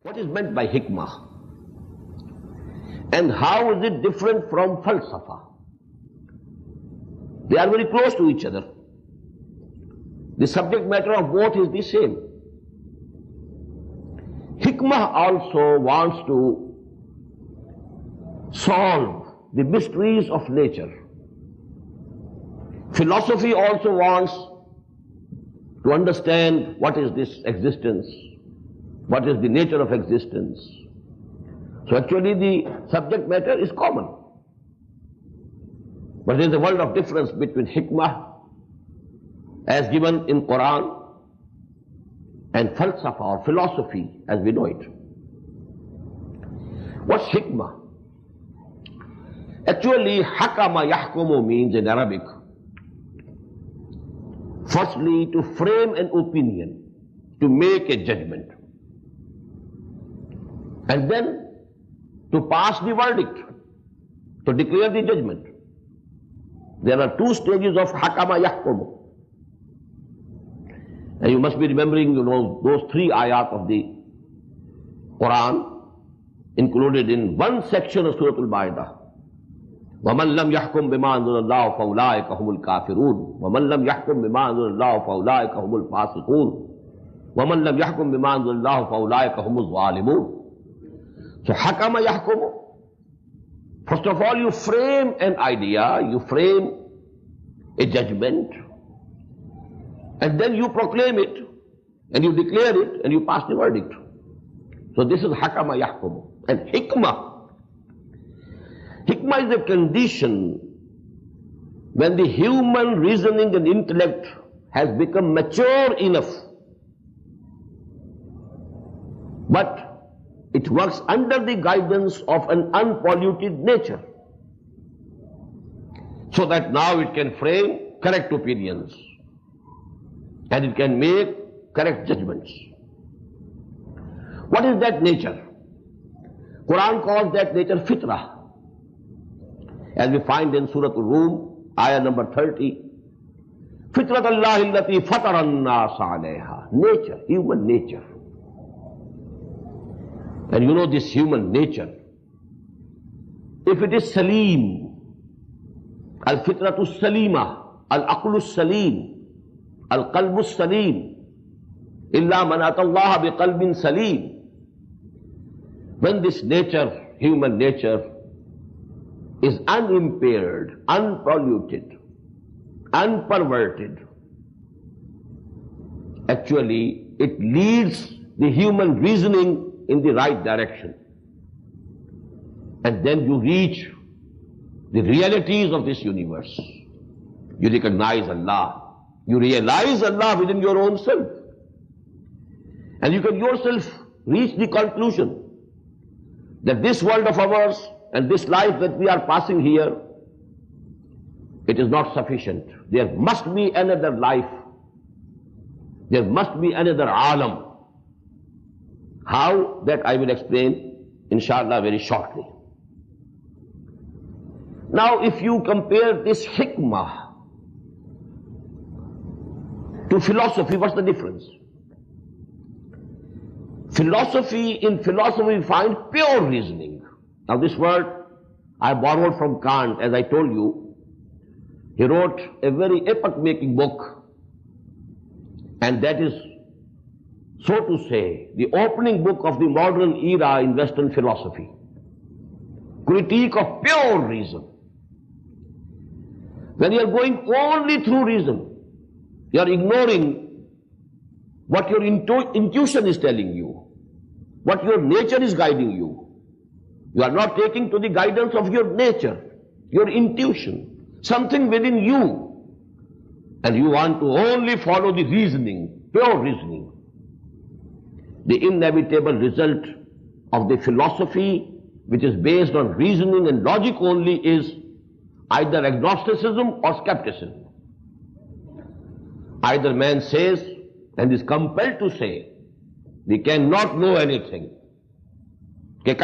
What is meant by hikmah? And how is it different from falsafa? They are very close to each other. The subject matter of both is the same. Hikmah also wants to solve the mysteries of nature. Philosophy also wants to understand what is this existence, what is the nature of existence. So actually the subject matter is common. But there is a world of difference between hikmah as given in Quran and falsafa or philosophy as we know it. What's hikmah? Actually, hakama yahkumu means in Arabic, firstly to frame an opinion, to make a judgment, and then to pass the verdict, to declare the judgment. There are two stages of hakama yahkumu. And you must be remembering, those three ayat of the Quran included in one section of Surah Al-Ma'idah. وَمَنْ لَمْ يَحْكُمْ بِمَا أَنزَلَ اللَّهُ فَأُولَٰئِكَ هُمُ الْكَافِرُونَ وَمَنْ لَمْ يَحْكُمْ بِمَا أَنزَلَ اللَّهُ فَأُولَٰئِكَ هُمُ الْفَاسِقُونَ وَمَنْ لَمْ يَحْكُمْ بِمَا أَنزَلَ اللَّهُ فَأُولَٰئِكَ هُمُ الظَّالِمُونَ. So hakama yahkumu. First of all, you frame an idea, you frame a judgment, and then you proclaim it, and you declare it, and you pass the verdict. So this is hakama yahkumu. And hikmah. Hikmah is a condition when the human reasoning and intellect has become mature enough, but it works under the guidance of an unpolluted nature, so that now it can frame correct opinions and it can make correct judgments. What is that nature? Quran calls that nature fitrah, as we find in Surah Al-Rum, ayah number 30. Fitrat Allahi allati fatara an-nas alayha. Nature, human nature. And you know this human nature, if it is salim, al-fitratu salima, al-aqlu salim, al-qalbu salim, illa man atallaha biqalbin salim. When this nature, human nature, is unimpaired, unpolluted, unperverted, actually it leads the human reasoning in the right direction. And then you reach the realities of this universe. You recognize Allah. You realize Allah within your own self. And you can yourself reach the conclusion that this world of ours and this life that we are passing here, it is not sufficient. There must be another life. There must be another alam. How? That I will explain, inshallah, very shortly. Now, if you compare this hikmah to philosophy, what's the difference? In philosophy we find pure reasoning. Now this word I borrowed from Kant, as I told you. He wrote a very epoch-making book, and that is, so to say, the opening book of the modern era in Western philosophy. Critique of pure reason. When you are going only through reason, you are ignoring what your intuition is telling you, what your nature is guiding you. You are not taking to the guidance of your nature, your intuition, something within you, and you want to only follow the reasoning, pure reasoning. The inevitable result of the philosophy, which is based on reasoning and logic only, is either agnosticism or skepticism. Either man says and is compelled to say, we cannot know anything. This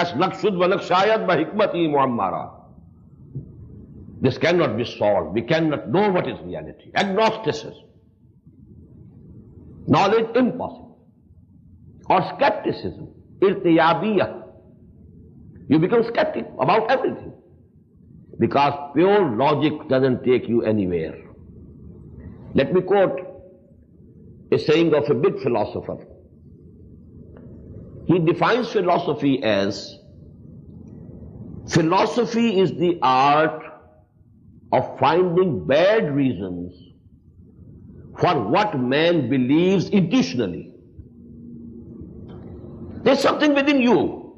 cannot be solved. We cannot know what is reality. Agnosticism. Knowledge impossible. Or skepticism. irtiyabiyah. You become skeptic about everything. Because pure logic doesn't take you anywhere. Let me quote a saying of a big philosopher. He defines philosophy as, philosophy is the art of finding bad reasons for what man believes intuitionally. There's something within you,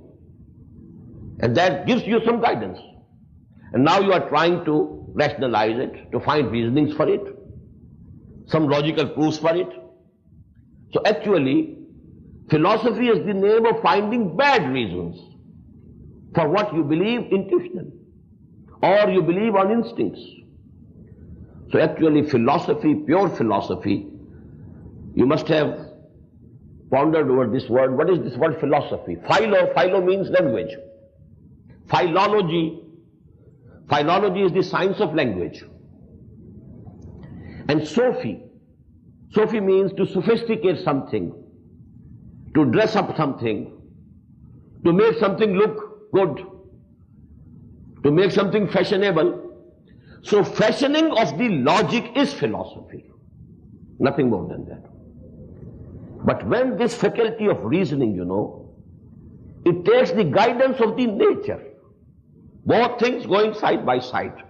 and that gives you some guidance. And now you are trying to rationalize it, to find reasonings for it, some logical proofs for it. So actually, philosophy is the name of finding bad reasons for what you believe intuitionally, or you believe on instincts. So actually philosophy, pure philosophy, you must have pondered over this word. What is this word philosophy? Philo means language. Philology is the science of language. And Sophie means to sophisticate something, to dress up something, to make something look good, to make something fashionable. So fashioning of the logic is philosophy, nothing more than that. But when this faculty of reasoning, it takes the guidance of the nature, both things going side by side,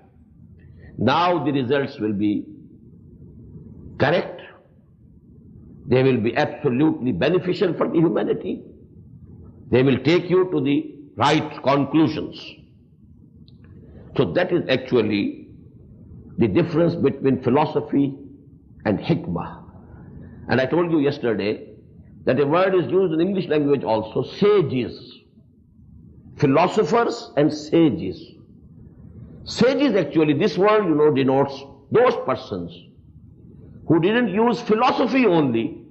now the results will be correct. They will be absolutely beneficial for the humanity. They will take you to the right conclusions. So that is actually the difference between philosophy and hikmah. And I told you yesterday that a word is used in English language also, sages. Philosophers and sages. Sages actually, this word, denotes those persons who didn't use philosophy only,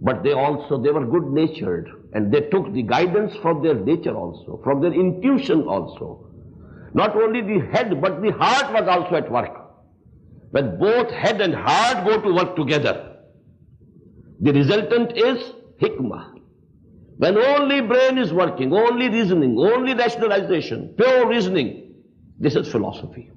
but they were good-natured, and they took the guidance from their nature also, from their intuition also. Not only the head, but the heart was also at work. When both head and heart go to work together, the resultant is hikmah. When only brain is working, only reasoning, only rationalization, pure reasoning, this is philosophy.